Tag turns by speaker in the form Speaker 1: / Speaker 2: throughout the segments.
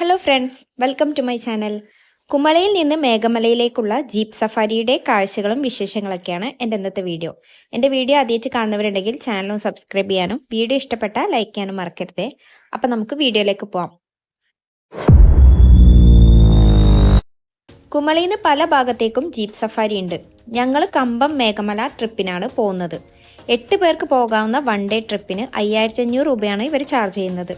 Speaker 1: Hello friends, welcome to my channel. കുമളിയിൽ നിന്ന് മേഘമലയിലേക്കുള്ള ജീപ്പ് സഫാരിയുടെ കാഴ്ചകളും വിശേഷങ്ങളൊക്കെയാണ് എൻ്റെ ഇന്നത്തെ വീഡിയോ. എൻ്റെ വീഡിയോ ആദ്യമായിട്ട് കാണുന്നവരുണ്ടെങ്കിൽ ചാനലും സബ്സ്ക്രൈബ് ചെയ്യാനും വീഡിയോ ഇഷ്ടപ്പെട്ടാൽ ലൈക്ക് ചെയ്യാനും മറക്കരുതേ. അപ്പം നമുക്ക് വീഡിയോയിലേക്ക് പോവാം. കുമളിയിൽ നിന്ന് പല ഭാഗത്തേക്കും ജീപ്പ് സഫാരി ഉണ്ട്. ഞങ്ങൾ കമ്പം മേഘമല ട്രിപ്പിനാണ് പോകുന്നത്. 8 പേർക്ക് പോകാവുന്ന വൺ ഡേ ട്രിപ്പിന് 5500 രൂപയാണ് ഇവർ ചാർജ് ചെയ്യുന്നത്.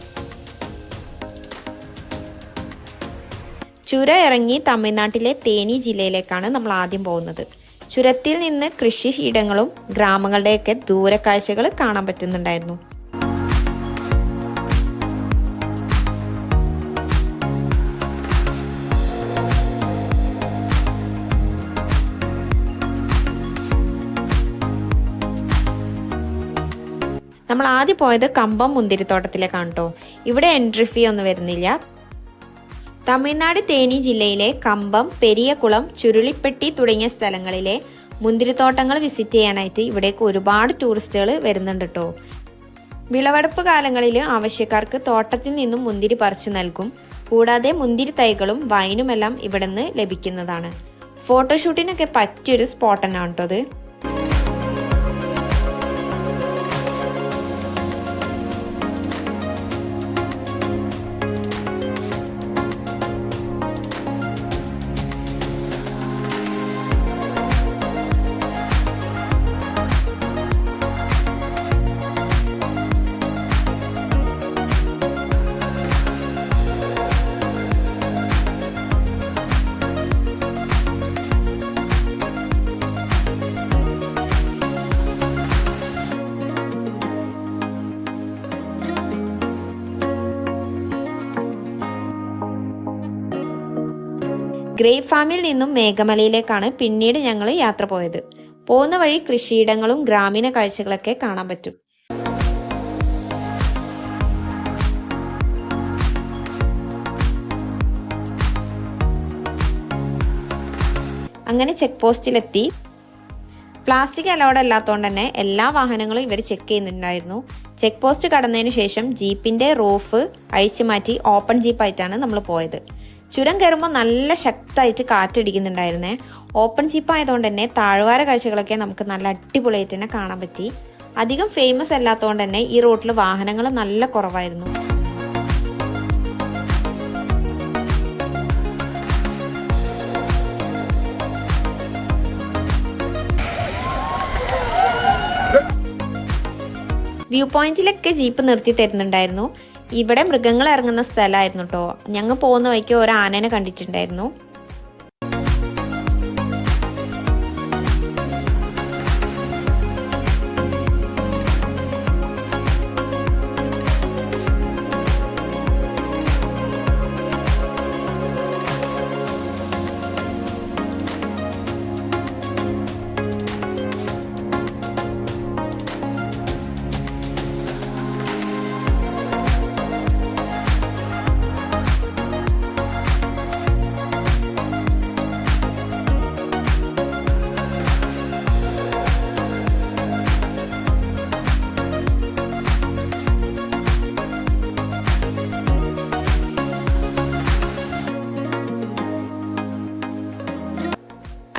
Speaker 1: ചുരം ഇറങ്ങി തമിഴ്നാട്ടിലെ തേനി ജില്ലയിലേക്കാണ് നമ്മൾ ആദ്യം പോകുന്നത്. ചുരത്തിൽ നിന്ന് കൃഷിയിടങ്ങളും ഗ്രാമങ്ങളുടെയൊക്കെ ദൂരക്കാഴ്ചകൾ കാണാൻ പറ്റുന്നുണ്ടായിരുന്നു. നമ്മൾ ആദ്യം പോയത് കമ്പം മുന്തിരിത്തോട്ടത്തിലേക്കാണ് കേട്ടോ. ഇവിടെ എൻട്രി ഫീ ഒന്നും വരുന്നില്ല. തമിഴ്നാട് തേനി ജില്ലയിലെ കമ്പം, പെരിയകുളം, ചുരുളിപ്പെട്ടി തുടങ്ങിയ സ്ഥലങ്ങളിലെ മുന്തിരിത്തോട്ടങ്ങൾ വിസിറ്റ് ചെയ്യാനായിട്ട് ഇവിടേക്ക് ഒരുപാട് ടൂറിസ്റ്റുകൾ വരുന്നുണ്ട് കേട്ടോ. വിളവെടുപ്പ് കാലങ്ങളിൽ ആവശ്യക്കാർക്ക് തോട്ടത്തിൽ നിന്നും മുന്തിരി പറിച്ചു നൽകും. കൂടാതെ മുന്തിരി തൈകളും വൈനുമെല്ലാം ഇവിടെ നിന്ന് ലഭിക്കുന്നതാണ്. ഫോട്ടോഷൂട്ടിനൊക്കെ പറ്റിയൊരു സ്പോട്ട് തന്നെയാണ് കേട്ടോ അത്. ഗ്രേപ്പ് ഫാമിൽ നിന്നും മേഘമലയിലേക്കാണ് പിന്നീട് ഞങ്ങൾ യാത്ര പോയത്. പോകുന്ന വഴി കൃഷിയിടങ്ങളും ഗ്രാമീണ കാഴ്ചകളൊക്കെ കാണാൻ പറ്റും. അങ്ങനെ ചെക്ക് പോസ്റ്റിലെത്തി. പ്ലാസ്റ്റിക് അലൗഡ് അല്ലാത്തതുകൊണ്ട് തന്നെ എല്ലാ വാഹനങ്ങളും ഇവർ ചെക്ക് ചെയ്യുന്നുണ്ടായിരുന്നു. ചെക്ക് പോസ്റ്റ് കടന്നതിന് ശേഷം ജീപ്പിന്റെ റൂഫ് അഴിച്ചു മാറ്റി ഓപ്പൺ ജീപ്പായിട്ടാണ് നമ്മൾ പോയത്. ചുരം കയറുമ്പോൾ നല്ല ശക്തമായിട്ട് കാറ്റടിക്കുന്നുണ്ടായിരുന്നേ. ഓപ്പൺ ജീപ്പ് ആയതുകൊണ്ട് തന്നെ താഴ്വാര കാഴ്ചകളൊക്കെ നമുക്ക് നല്ല അടിപൊളിയായിട്ട് തന്നെ കാണാൻ പറ്റി. അധികം ഫേമസ് അല്ലാത്തതുകൊണ്ട് തന്നെ ഈ റോഡിൽ വാഹനങ്ങൾ നല്ല കുറവായിരുന്നു. വ്യൂ പോയിന്റിലൊക്കെ ജീപ്പ് നിർത്തി തരുന്നുണ്ടായിരുന്നു. ഇവിടെ മൃഗങ്ങൾ ഇറങ്ങുന്ന സ്ഥലമായിരുന്നു കേട്ടോ. ഞങ്ങൾ പോകുന്ന വഴിക്ക് ഒരു ആനനെ കണ്ടിട്ടുണ്ടായിരുന്നു.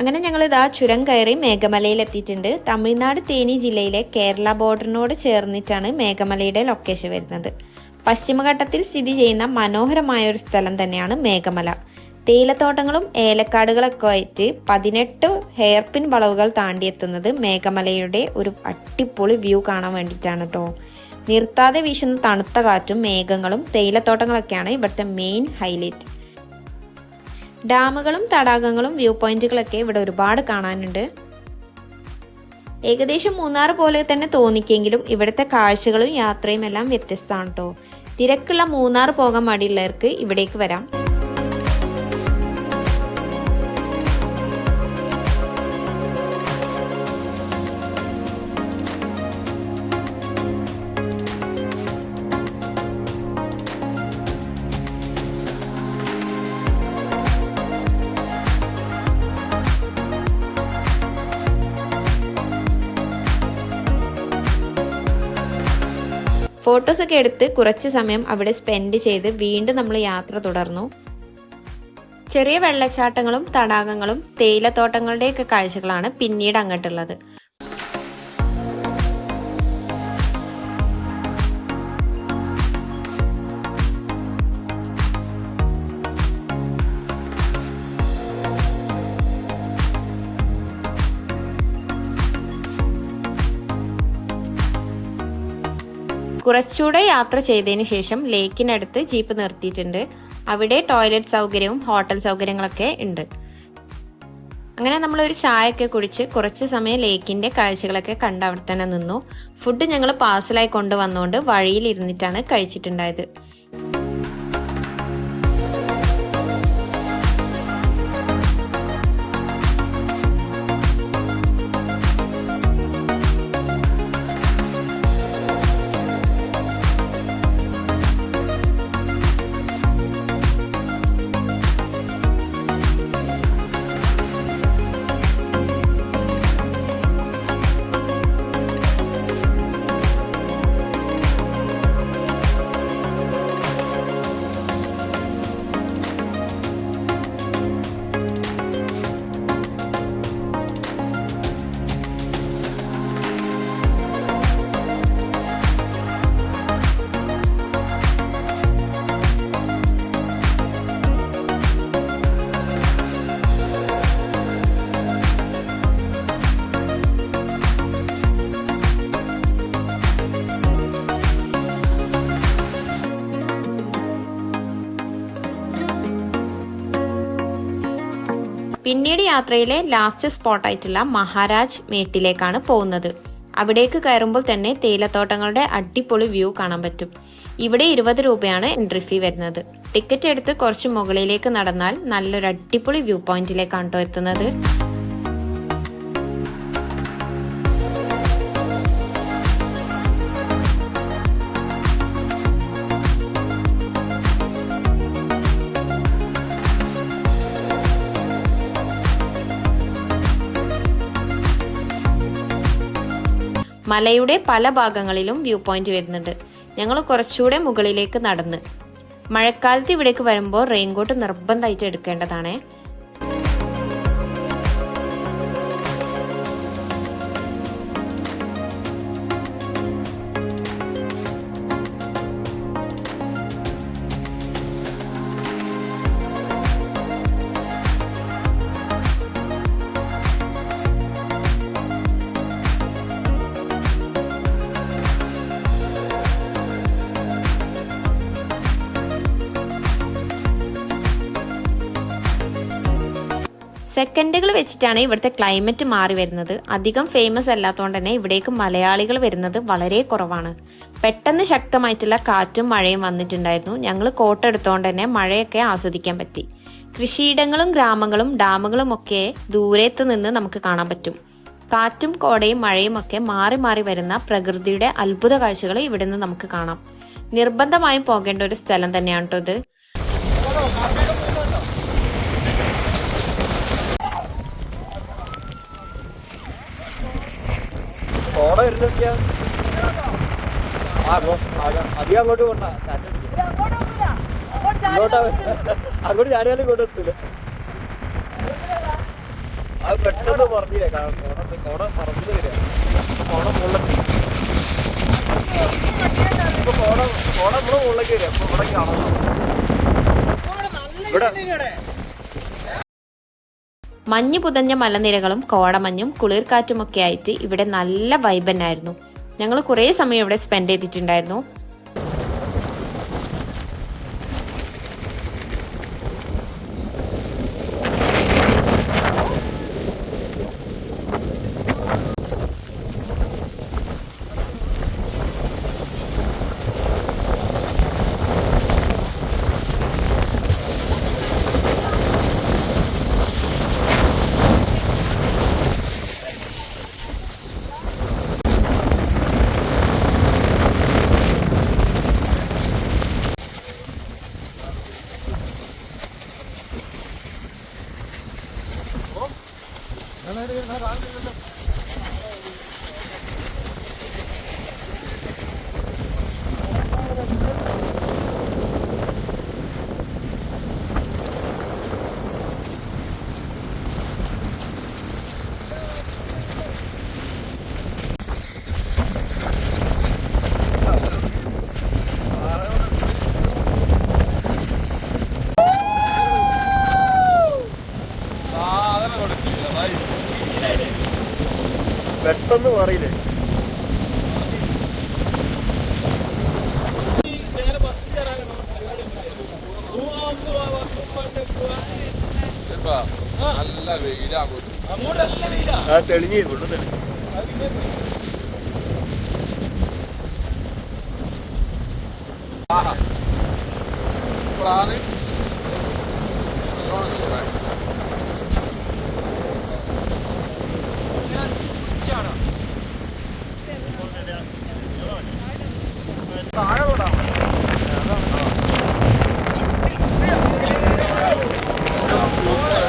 Speaker 1: അങ്ങനെ ഞങ്ങൾ ഇതാ ചുരം കയറി മേഘമലയിൽ എത്തിയിട്ടുണ്ട്. തമിഴ്നാട് തേനി ജില്ലയിലെ കേരള ബോർഡറിനോട് ചേർന്നിട്ടാണ് മേഘമലയുടെ ലൊക്കേഷൻ വരുന്നത്. പശ്ചിമഘട്ടത്തിൽ സ്ഥിതി ചെയ്യുന്ന മനോഹരമായ ഒരു സ്ഥലം തന്നെയാണ് മേഘമല. തേയിലത്തോട്ടങ്ങളും ഏലക്കാടുകളൊക്കെ ആയിട്ട് 18 ഹെയർപിൻ വളവുകൾ താണ്ടിയെത്തുന്നത് മേഘമലയുടെ ഒരു അടിപൊളി വ്യൂ കാണാൻ വേണ്ടിയിട്ടാണ് കേട്ടോ. നിർത്താതെ വീശുന്ന തണുത്ത കാറ്റും മേഘങ്ങളും തേയിലത്തോട്ടങ്ങളൊക്കെയാണ് ഇവിടുത്തെ മെയിൻ ഹൈലൈറ്റ്. ഡാമുകളും തടാകങ്ങളും വ്യൂ പോയിന്റുകളൊക്കെ ഇവിടെ ഒരുപാട് കാണാനുണ്ട്. ഏകദേശം മൂന്നാർ പോലെ തന്നെ തോന്നിക്കെങ്കിലും ഇവിടുത്തെ കാഴ്ചകളും യാത്രയും എല്ലാം വ്യത്യസ്തമാണ് കേട്ടോ. തിരക്കുള്ള മൂന്നാർ പോകാൻ മടിയുള്ളവർക്ക് ഇവിടേക്ക് വരാം. ഫോട്ടോസൊക്കെ എടുത്ത് കുറച്ച് സമയം അവിടെ സ്പെൻഡ് ചെയ്ത് വീണ്ടും നമ്മൾ യാത്ര തുടർന്നു. ചെറിയ വെള്ളച്ചാട്ടങ്ങളും തടാകങ്ങളും തേയിലത്തോട്ടങ്ങളുടെയൊക്കെ കാഴ്ചകളാണ് പിന്നീട് അങ്ങോട്ടുള്ളത്. കുറച്ചുകൂടെ യാത്ര ചെയ്തതിന് ശേഷം ലേക്കിനടുത്ത് ജീപ്പ് നിർത്തിയിട്ടുണ്ട്. അവിടെ ടോയ്ലറ്റ് സൗകര്യവും ഹോട്ടൽ സൗകര്യങ്ങളൊക്കെ ഉണ്ട്. അങ്ങനെ നമ്മളൊരു ചായയൊക്കെ കുടിച്ച് കുറച്ച് സമയം ലേക്കിൻ്റെ കാഴ്ചകളൊക്കെ കണ്ട് അവിടെ തന്നെ നിന്നു. ഫുഡ് ഞങ്ങൾ പാഴ്സലായി കൊണ്ടുവന്നുകൊണ്ട് വഴിയിൽ ഇരുന്നിട്ടാണ് കഴിച്ചിട്ടുണ്ടായത്. പിന്നീട് യാത്രയിലെ ലാസ്റ്റ് സ്പോട്ടായിട്ടുള്ള മഹാരാജ് മേട്ടിലേക്കാണ് പോകുന്നത്. അവിടേക്ക് കയറുമ്പോൾ തന്നെ തേയിലത്തോട്ടങ്ങളുടെ അടിപൊളി വ്യൂ കാണാൻ പറ്റും. ഇവിടെ 20 രൂപയാണ് എൻട്രി ഫീ വരുന്നത്. ടിക്കറ്റ് എടുത്ത് കുറച്ച് മുകളിലേക്ക് നടന്നാൽ നല്ലൊരു അടിപൊളി വ്യൂ പോയിന്റിലേക്കാണ് കേട്ടോ എത്തുന്നത്. മലയുടെ പല ഭാഗങ്ങളിലും വ്യൂ പോയിന്റ് വരുന്നുണ്ട്. ഞങ്ങൾ കുറച്ചുകൂടെ മുകളിലേക്ക് നടന്ന്. മഴക്കാലത്ത് ഇവിടേക്ക് വരുമ്പോൾ റെയിൻകോട്ട് നിർബന്ധമായിട്ട് എടുക്കേണ്ടതാണ്. സെക്കൻഡുകൾ വെച്ചിട്ടാണ് ഇവിടുത്തെ ക്ലൈമറ്റ് മാറി വരുന്നത്. അധികം ഫേമസ് അല്ലാത്തതുകൊണ്ട് തന്നെ ഇവിടേക്ക് മലയാളികൾ വരുന്നത് വളരെ കുറവാണ്. പെട്ടെന്ന് ശക്തമായിട്ടുള്ള കാറ്റും മഴയും വന്നിട്ടുണ്ടായിരുന്നു. ഞങ്ങൾ കോട്ട് എടുത്തുകൊണ്ട് തന്നെ മഴയൊക്കെ ആസ്വദിക്കാൻ പറ്റി. കൃഷിയിടങ്ങളും ഗ്രാമങ്ങളും ഡാമുകളും ഒക്കെ ദൂരത്ത് നിന്ന് നമുക്ക് കാണാൻ പറ്റും. കാറ്റും കോടയും മഴയും ഒക്കെ മാറി മാറി വരുന്ന പ്രകൃതിയുടെ അത്ഭുത കാഴ്ചകൾ ഇവിടെ നിന്ന് നമുക്ക് കാണാം. നിർബന്ധമായും പോകേണ്ട ഒരു സ്ഥലം തന്നെയാണ് കേട്ടോ ഇത്.
Speaker 2: അധികം അങ്ങോട്ട് പോണ്ട, അങ്ങോട്ട് ചാടിയാലും ഇങ്ങോട്ട് എത്തൂല. അത് പെട്ടെന്ന് പറഞ്ഞില്ലേ, കോട പറമ്പിൽ വരിക, കോട മുകളിലേക്ക് ഇപ്പൊ കോട നമ്മള് മുകളിലേക്ക് വരിക. അപ്പൊ ഇവിടെ കാണാം, ഇവിടെ
Speaker 1: മഞ്ഞ് പുതഞ്ഞ മലനിരകളും കോടമഞ്ഞും കുളിർക്കാറ്റുമൊക്കെ ആയിട്ട് ഇവിടെ നല്ല വൈബ് തന്നെയായിരുന്നു. ഞങ്ങൾ കുറേ സമയം ഇവിടെ സ്പെൻഡ് ചെയ്തിട്ടുണ്ടായിരുന്നു.
Speaker 2: ഒന്ന് മാറിയില്ലേ?
Speaker 3: നല്ല വെയിലാണ്.
Speaker 2: ആ തെളിഞ്ഞേ ഉള്ളു തെളിഞ്ഞു.
Speaker 3: ഇപ്പോഴാണ്
Speaker 2: താഴെ തൊടാം.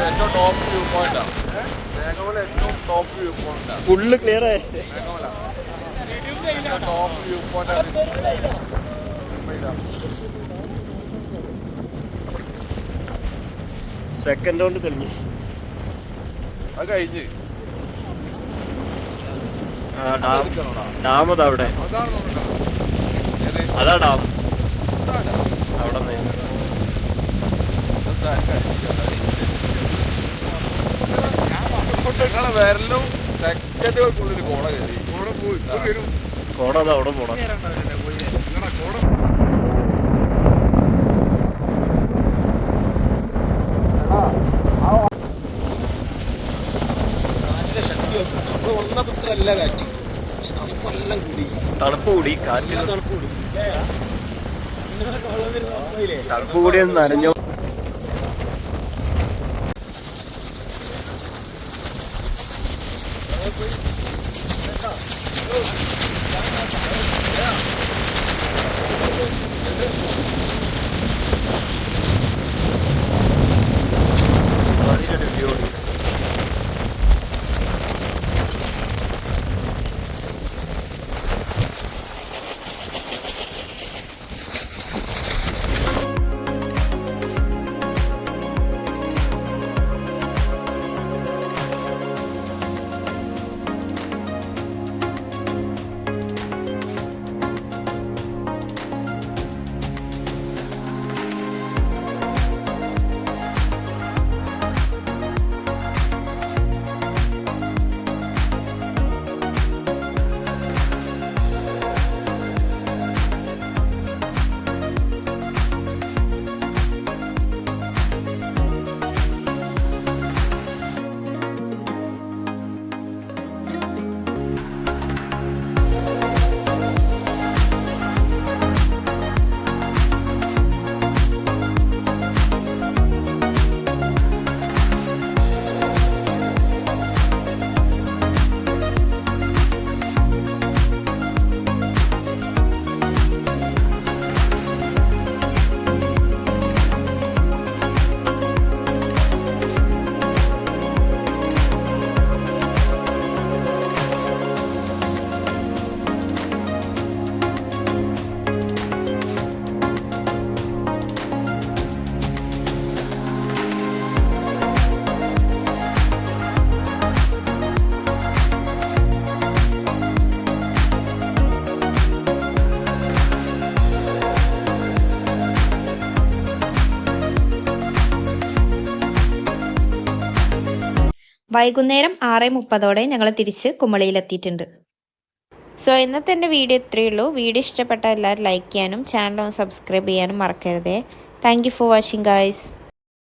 Speaker 3: ഏറ്റവും ടോപ്പ് വ്യൂ പോയിന്റാണ്. മേഘമല ഏറ്റവും ടോപ്പ് വ്യൂ പോയിന്റാണ്.
Speaker 2: ഫുള്ള് ക്ലിയർ ആയി.
Speaker 3: മേഘമല ടോപ്പ് വ്യൂ പോയിന്റാണ്.
Speaker 2: സെക്കൻഡ് കൊണ്ട് തെളിഞ്ഞു.
Speaker 3: അത് കഴിഞ്ഞ്
Speaker 2: ഡാം അതാ അവിടെ.
Speaker 3: അതാണ് നോക്കണ്ട.
Speaker 2: അതാ ഡാം അവിടെ
Speaker 3: ഞങ്ങളെ വിരലും സെക്കൻഡുകൾക്കുള്ളിൽ കോട കയറി.
Speaker 2: കോട അതാ അവിടെ പോടാ. തണുപ്പ് കൂടി കാറ്റ് തണുപ്പ് കൂടി ഒന്ന് നനഞ്ഞോ.
Speaker 1: വൈകുന്നേരം 6:30 ഞങ്ങൾ തിരിച്ച് കുമളിയിലെത്തിയിട്ടുണ്ട്. സോ ഇന്നത്തെ എൻ്റെ വീഡിയോ ഇത്രയേ ഉള്ളൂ. വീഡിയോ ഇഷ്ടപ്പെട്ട എല്ലാവരും ലൈക്ക് ചെയ്യാനും ചാനൽ ഒന്ന് സബ്സ്ക്രൈബ് ചെയ്യാനും മറക്കരുതേ. Thank you for watching guys.